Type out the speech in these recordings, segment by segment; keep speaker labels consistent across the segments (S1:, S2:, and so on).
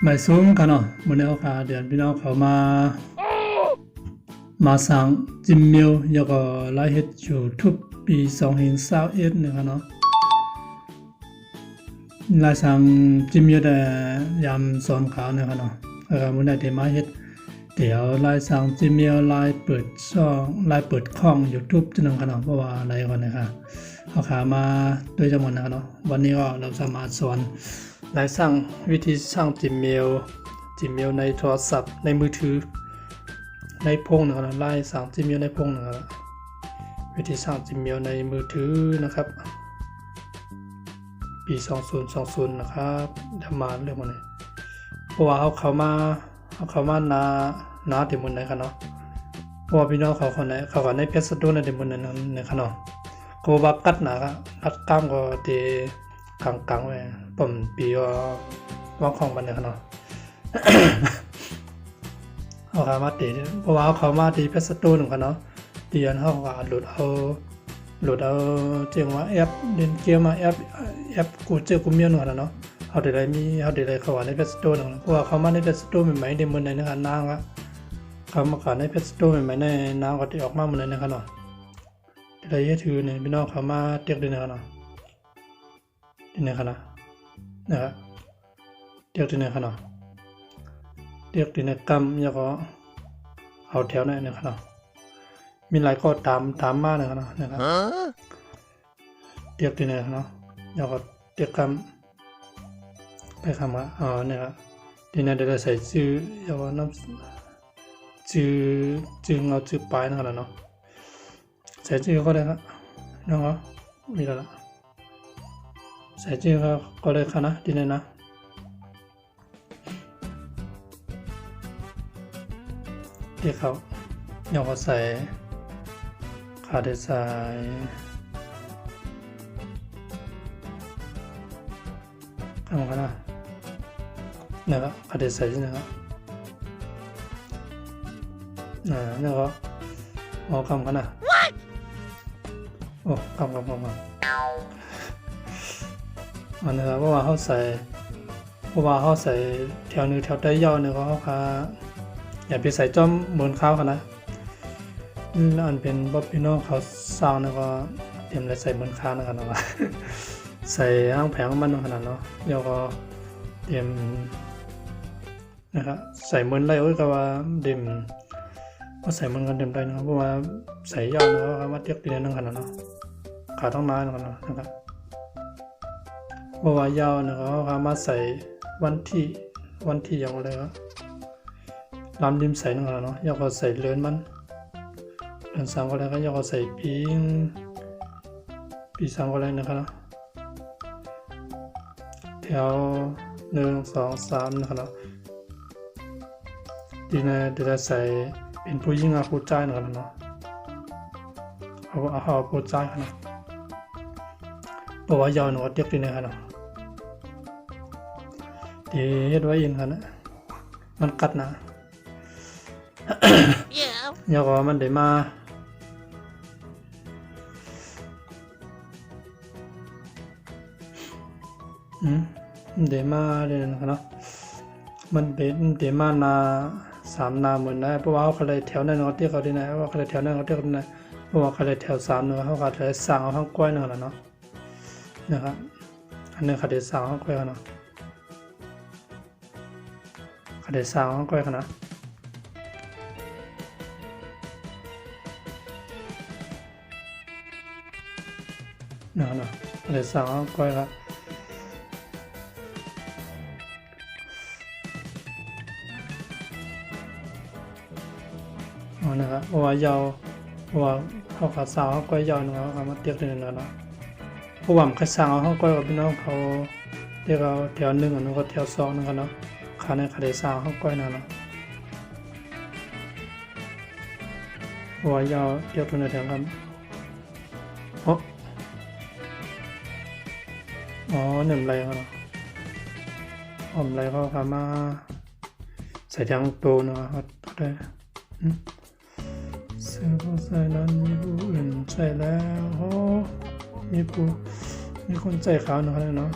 S1: ไม่สูงกันเนาะมื้อนี้ค่ะเดือนพี่น้องเขามาสั่งจิมมิวแล้วก็ไลฟ์เฮ็ดอยู่ทุกปี2021นะครับเนาะไลฟ์สั่งจิมมิวได้ยามสอนเขานะครับเนาะมื้อนี้ได้มาเฮ็ดเดี๋ยวไลฟ์สั่งจิมมิวไลฟ์เปิดช่องไลฟ์เปิดช่อง YouTube จังนั้นครับเนาะเพราะว่าอะไรก่อนนะครับเอาขามาโดยทั้งหมดนะครับเนาะวันนี้ก็เราสามารถสอนไลฟ์สั่งวิธีสร้างจิมมิวในโทรศัพท์ในมือถือในพงนะครับไล่สั่งจิมมิวในพงนะครับวิธีสร้างจิมมิวในมือถือนะครับปี2020นะครับทำมาเรื่องมันเลยเพราะว่าเขามานาเดี๋ยวมันไหนครับเนาะเพราะว่าพี่น้องเขาคนไหนเขาในเพจสตูในเดี๋ยวมันนั้นนะครับเนาะก็ว่ากัดหนาครับกัดกล้ามก็เดกลางไว้ผมปีว่าของมันนะครับเนาะ เอาขามาตีเพราะว่าเขามาตีเพชรสตูนกันเนาะตีอันเขาก็หลุดเอาเจียงว่าแอปเล่นเกมมาแอปกูเจอกูเมียนกันเนาะเขาได้เขาว่าในเพชรสตูนเพราะว่าเขามาในเพชรสตูนใหม่ๆในเมืองในนะครับนางว่าเขามาขายในเพชรสตูนใหม่ๆในนางก็ที่ออกมาเมืองในนะครับเนาะได้ยึดถือเนี่ยพี่น้องเขามาเตียกด้วยนะครับเนาะที่ไหนครับนะครับเตียกที่ไหนครับเนาะเรียกตินกรรมแล้วก็เอาแถวนั้นนะครับมีหลายข้อตามมานะครับเรียกตินนะครับแล้วก็เรียกกรรมไปคำว่าเนี่ยครับทีนี้เราใส่ชื่อแล้วก็น้ำชื่อเราชื่อปลายนะครับเนาะใส่ชื่อก็ได้ครับนะครับมีแล้วใส่ชื่อก็ได้ครับนะทีนี้นะที่เขายกใส่ขาได้ใส่ทำกันนะนะครับขาได้ใส่ที่นะครับนี่ก็คำกันนะโอ้คำอันนี้ครับเพราะว่าเขาใส่แถวนึงแถวใต้ยาวเนี่ยเขาอย่าไปใส่จ้อมเหมือนข้าวกันนะอันเป็นบ๊อบพี่น้องเขาสร้างแล้วก็เตรียมเลยใส่เหมือนข้าวนะครับเนาะ ใส่ห้างแผงมันขนาดเนาะแล้วก็เตรียมนะครับใส่เหมือนไรก็ว่าเดิมก็ใส่เหมือนกันเดิมได้นะครับเพราะว่าใส่ยาวนะครับมาเทียบกันนั่งขนาดเนาะขาต้องมานะครับเพราะว่ายาวนะครับเขามาใส่วันที่อย่างไรครับลำริมใส่นั่นแหละเนาะอยากใส่เลื่อนมันเลื่อน3ก็ได้ก็อยากใส่ปี3ก็ได้นะครับเนาะแถว1 2 3นะครับเนาะทีนี้เดี๋ยวจะใส่เป็นผู้หญิงกับผู้ชายนะครับเนาะเอาผู้ชายนะเพราะว่ายาวหนูเทียบทีนี้ครับเนาะที่เฮ็ดไว้ยินครับนะมันกัดนะแล้วก็มันได้มาเลยนะครับเนาะมันได้มานา3นาเหมือนนะเพราะว่าเขาเลยแถวนั้นเขาเที่ยวเขาที่ไหนว่าเขาเลยแถวนั้นเขาเที่ยวที่ไหนเพราะว่าเขาเลยแถว3เนาะเขาเลยสั่งเอาข้างก้อยนั่นแหละเนาะนะครับอันนี้เขาได้สั่งข้างก้อยเนาะเขาได้สั่งข้างก้อยนะนะครับเลยสั่งก้อยครับนะครับเพราะว่ายาวเพราะว่าเขาขาสาวก้อยยาวนะครับเขามาเทียบกันนะเนาะเพราะว่ามันสั่งเอาข้างก้อยกับพี่น้องเขาเรียกเอาแถว1แล้วก็แถว2นะครับเนาะขาในขาได้สั่งข้างก้อยนะเนาะเพราะว่ายาวเทียบกันในแถวกันหนึ่งไรเขาเนาะไรเขาขามาใส่ทางโตนะครับได้เสื้อผู้ใส่นั้นมีผู้อื่นใส่แล้วมีคนใส่ขาวนะครับเนาะ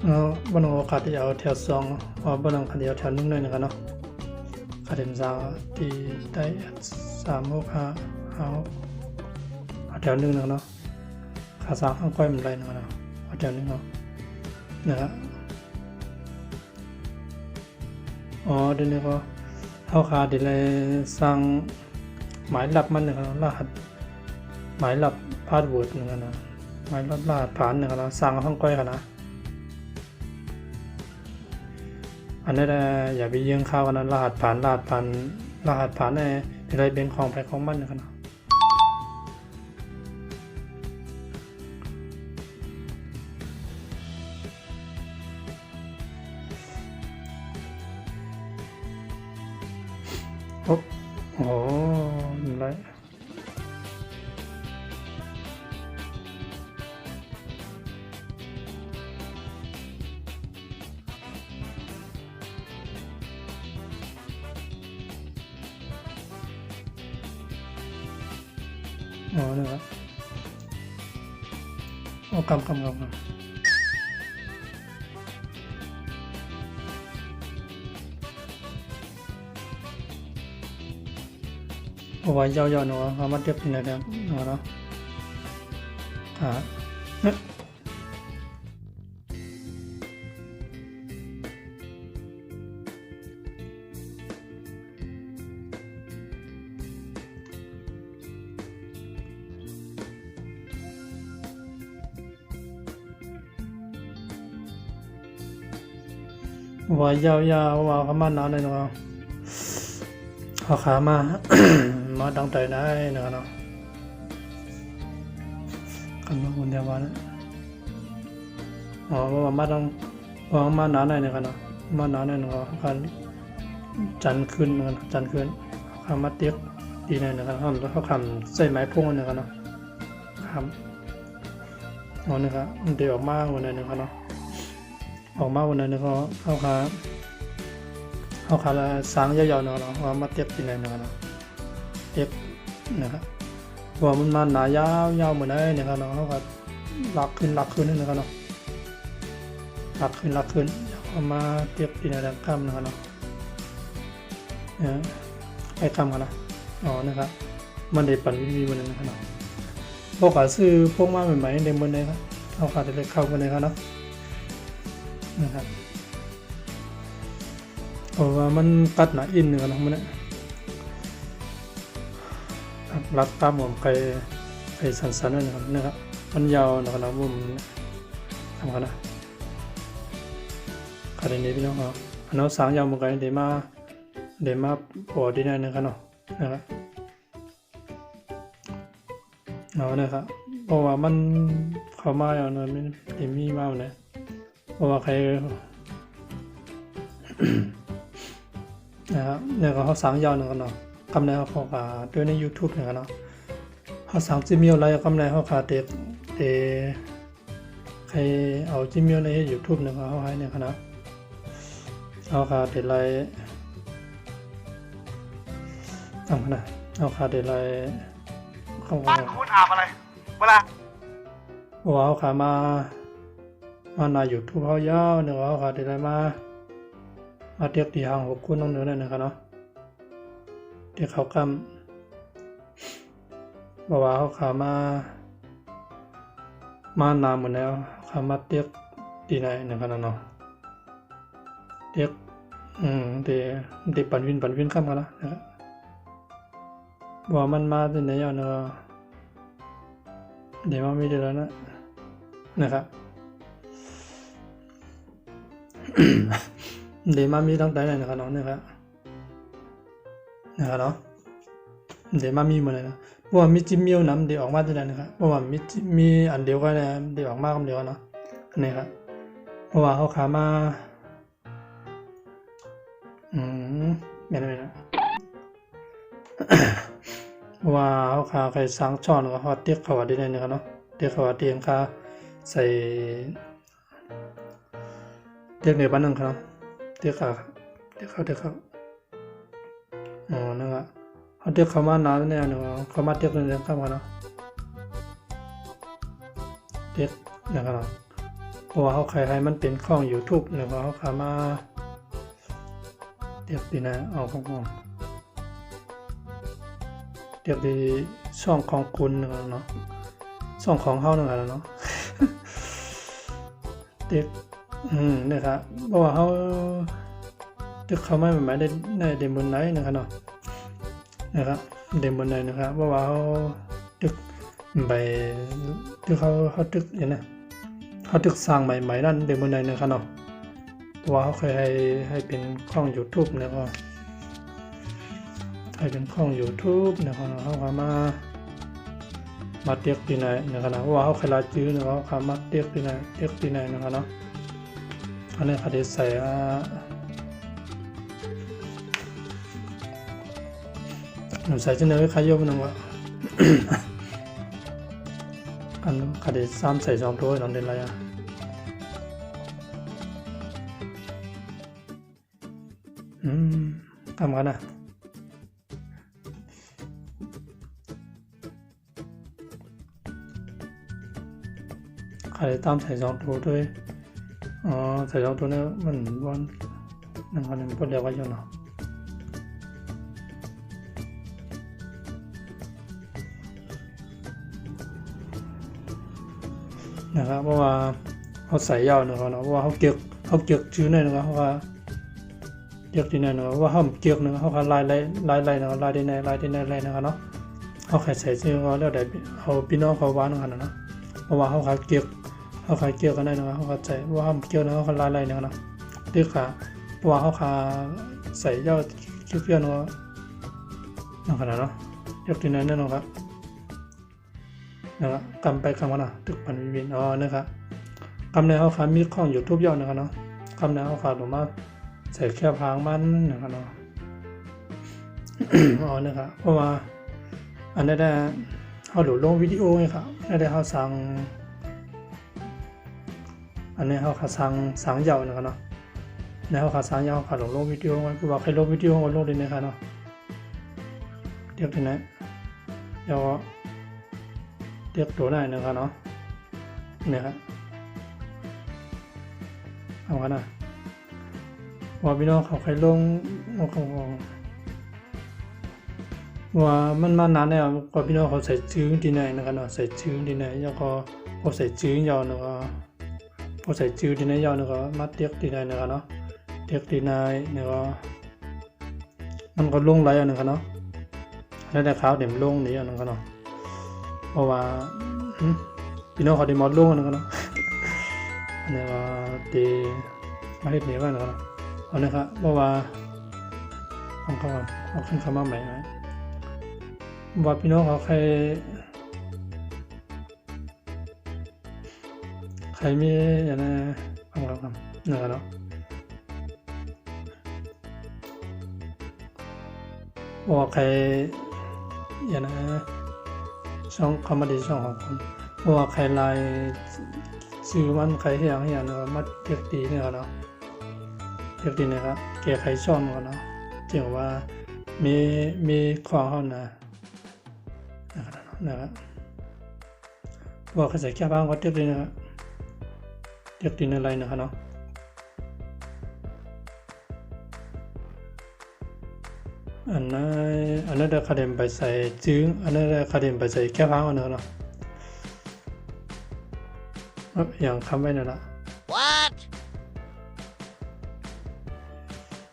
S1: บ้านเราขาดที่เอาแถวสองบ้านเราขาดที่เอาแถวนึงเลยนะครับเนาะขาดที่สามที่ได้365เอาแถวนึงนะครับเนาะขาสามข้างก้อยมันไรนะครับเนาะเอาแถวนึงเนาะนะครับเดี๋ยวนี้ก็เอาขาดที่เลยสร้างหมายลับมันนะครับรหัสหมายลับพาสเวิร์ดนะครับนะหมายลับรหัสผ่านนะครับเนาะสร้างข้างก้อยกันนะอันนี้อย่าไปยื่งเข้ากันนะรหัสผ่านเนี่ยอะไรเป็นของไปของมันนะครับโอ้โหอะไรนะครับกำเอาไว้ยาวๆเนาะเอามาเทียบกันเลยนะครับเนาะไว้ยาวๆว่าเขามาหนาเลยเนาะเอาขามา มาตั้งใจได้นะครับเนาะกันมาคนเดียววันว่ามาต้องว่ามาหนาหน่อยนะครับเนาะมาหนาหน่อยนะครับการจันขึ้นนะครับจันขึ้นขามาเตียกดีหน่อยนะครับเขาคำใส่ไม้พุ่งนะครับเนาะคำนะครับเดี๋ยวออกมาวันนั้นนะครับเนาะออกมาวันนั้นนะครับเอาขาละสางยาวๆเนาะว่ามาเตียกดีหน่อยนะครับเนาะเตียกนะครับว่ามันมาหนายาวเหมือนไอ้เนี่ยครับเนาะเขาก็ลักขึ้นนะครับเนาะลักขึ้นเอามาเทียบปีนาดังคำนะครับเนาะไอ้คำกันนะนะครับมันได้ปั่นวิมันนะครับเนาะพวกขาซื้อพวกมาใหม่ๆในมันเลยครับเอาขาจะได้เข้ากันเลยครับเนาะนะครับเพราะว่ามันตัดหนาอินเนื้อนะมันเนี่ยรัดตามผมไปสั้นๆนะครับมันยาวนะครับมุมทำกันนะขาดนี้พี่น้องครับอันนั้นสางยาวเหมือนกันเดี๋ยวมาปอดดีนะครับเนาะนะครับนะครับเพราะว่ามันเข้ามาอย่างนั้นไม่มีมาเนี่ยเพราะว่าใครนะครับเนี่ยเขาสางยาวนะครับเนาะคำไหนเขาขาด้วยใน YouTube นะครับเนาะเขาสั่งจิมมี่อะไรคำไหนเขาขาเด็กใครเอาจิมมี่ใน YouTube นะครับเขาให้เนี่ยครับเอาขาเด็ดไรทำขนาดเอาขาเด็ดไรเข้ามาคุณอาบอะไรเวลาว่าเอาขามาหน้า YouTube เขายาวเนี่ยเอาขาเด็ดไรมาเทียบตีห่าง6 คุณต้องเนื้อเนี่ยนะครับเนาะเทียบเขากำบอกว่าเขาขามาหน้าเหมือนแล้วขามาเทียบตีไหนนะครับเนาะเทียบเดี๋ยวปั่นวินข้ามกันนะครับว่ามันมาที่ไหนอย่างเนาะเดี๋ยวมาไม่ได้แล้วนะครับ เดี๋ยวมามีตั้งแต่ไหนนะครับน้องนะครับเนาะเดี๋ยวมามีหมดเลยนะเพราะว่ามีจิมมี่น้ำเดี๋ยวออกมาที่ไหนนะครับเพราะว่ามีอันเดียวกันนะเดี๋ยวออกมาคำเดียวเนาะนี่ครับเพราะว่าเขาขามาไม่ได้นะ ว่าเขาขาใครสร้างช่อนก็เขาเตียกเขาได้เลยนะครับเนาะเตียกเขาเตียงขาใส่เตียกในบ้านนั่งครับเตียกเขานะครับเขาเตียกเขามานานเนี่ยเนาะเขามาเตียกในเรื่องข้ามกันเนาะเตียกนะครับเนาะ เพราะว่าเขาใครให้มันเป็นช่อง YouTube หรือว่าเขาขามาเรียกดีนะเอาของเรียกดีช่องของคุณเนาะช่องของเฮานั่นแหละเนาะ เด็กนะครับเพราะว่าเขาตึกเขาไม่หมายได้เดมบนไหนนะครับเนาะนะครับเดมบนไหนนะครับเพราะว่าเขาตึกไปตึกเขาตึกอย่างนั้นเขาตึกสร้างใหม่ๆนั่นเดมบนไหนนะครับเนาะเพราะว่าเขาเคยให้เป็นช่อง YouTube นะครับให้เป็นช่อง YouTube นะครับเขาก็มาเตียกที่ไหนนะครับนะเพราะว่าเขาเคยลาจื้อนะครับเขามาเตียกที่ไหนนะครับเนาะอันนี้เขาได้ใส่ใส่เจเนอร์ขายเยอะนึงว่า อันเขาได้ซ้ำใส่2 ตัวน้องเด่นอะไรทำกันนะเขาได้ตามใส่2 ตัวด้วยใส่2 ตัวเนี่ยมันวันนั่นก็เป็นพอเดียวกันอยู่เนาะนะครับเพราะว่าเขาใส่ยาวนะครับเนาะเพราะว่าเขาเกี่ยวชื่อเนี่ยนะครับเพราะว่าเกี่ยวที่เนี่ยนะครับว่าเขาเกี่ยวเนี่ยเขาลายนะครับลายที่ไหนนะครับเนาะเขาใครใส่ชื่อเขาแล้วแต่เขาพี่น้องเขาวานกันนะเพราะว่าเขาเกี่ยวกันได้นะครับเขาใจว่าเขาเกี่ยวนะเขาลายนะครับเนาะที่ขาเพราะว่าเขาใส่ยาวเกี่ยวนะครับเนาะเกี่ยวที่ไหนนั่นนะครับนะครับกำไปคำว่านะตึกปันวินนะครับกำในเขาขามีข้องอยู่ทุบยอดนะครับเนาะกำในเขาขาหรือว่าใส่แค่พางมันนะครับเนาะ นะครับเพราะว่าอันนี้ได้เขาหลุดลงวิดีโอไงครับได้เขาสั่งอันนี้เขาสั่งยาวนะครับเนาะในเขาสั่งยาวเขาลงวิดีโอไว้คือว่าใครลงวิดีโอก็ลงได้นะครับเนาะเรียกที่ไหนเรียกตัวได้นะครับเนาะเนี่ยครับเอากันนะว่าพี่น้องเขาใครลงว่ามันมานานแล้วก็พี่น้องเขาใส่ชื่อที่ไหนนะครับเนาะใส่ชื่อที่ไหนแล้วก็พอใส่ชื่อยาวนะครับพอใส่ชื่อที่ไหนยาวนะครับมาเรียกที่ไหนนะครับเนาะเรียกที่ไหนนะครับมันก็ลงไรนะครับเนาะแล้วแต่เขาเดี๋ยวลงนี้นะครับเนาะเพราะว่าพี่น้องเขาได้มอดลงนะครับเนาะอันนี้ว่าตีมาเฮ็ดเหนียวกันนะครับเอานะครับเพราะว่าเอาขึ้นคำว่าใหม่ไหมว่าพี่น้องเขาใครมีอย่างนั้นนะครับเนาะว่าใครอย่างนั้นช่องคอมเมดี้ช่องของคนว่าใครไลน์ชื่อมันใครให้อย่างนะครับมาเรียกดีเนี่ยเนาะเรียกดีนะครับแกใครช่องกันเนาะเจ๋งว่ามีของเขานะครับว่าใครใส่แค่บ้างก็เรียกดีนะครับเรียกดีอะไรนะครับเนาะอันนั้นได้คาเดมไปใส่จื้ออันนั้นได้คาเดมไปใส่แค่บ้างเนาะอย่างคำไว้นั่นแหละ What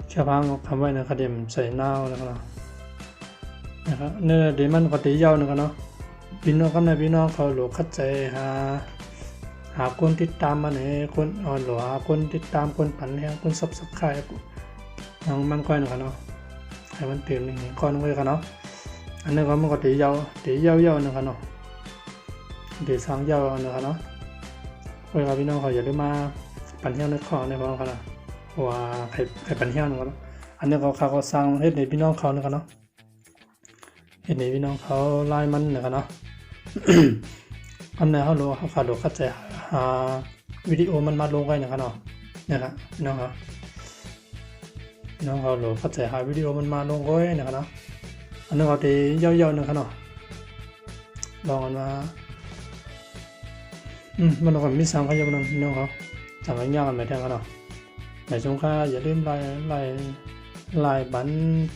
S1: แค่พังคำไว้นะคดีมใส่หน้านะครับเนี่ยเดี๋ยวมันก็ตียาวนะครับเนาะพี่น้องกันนะพี่น้องเขาหลวคัดใจหาคนติดตามมาเนี่ยคนหลวคนติดตามคนปั่นแห้งคนซับสไครป์มันก้อยนะครับเนาะให้มันเปลี่ยนอย่างนี้ก้อนไว้กันเนาะอันนี้ก็มันก็ตียาวนะครับเนาะตีสางยาวนะครับเนาะเวลาพี่น้องเขาอย่าลืมมาปั่นเที่ยวในคอในพร้อมกันนะว่าใครปั่นเที่ยวนะครับอันนี้เขาสร้างเฮ็ดในพี่น้องเขานะครับเนาะเฮ็ดในพี่น้องเขาไล่มันนะครับเนาะ อันนี้เขารู้เขาขาดเข้าใจหาวิดีโอมันมาลงไว้นะครับเนาะนะครับพี่น้องครับน้องเขารู้เข้าใจหาวิดีโอมันมาลงไว้นะครับเนาะอันนี้เขาตียาวๆนะครับเนาะลองกันมา มันก็มี3ขยับนั่นเนาะเขาจังกันยาวกันไปแทงกันเนาะในสงขลาอย่าลืมลายบัน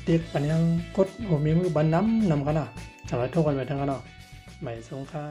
S1: ติ๊กปันยังกดโอ้มีมือบันน้ำกันเนาะจังไรโทรกันไปแทงกันเนาะในสงขลา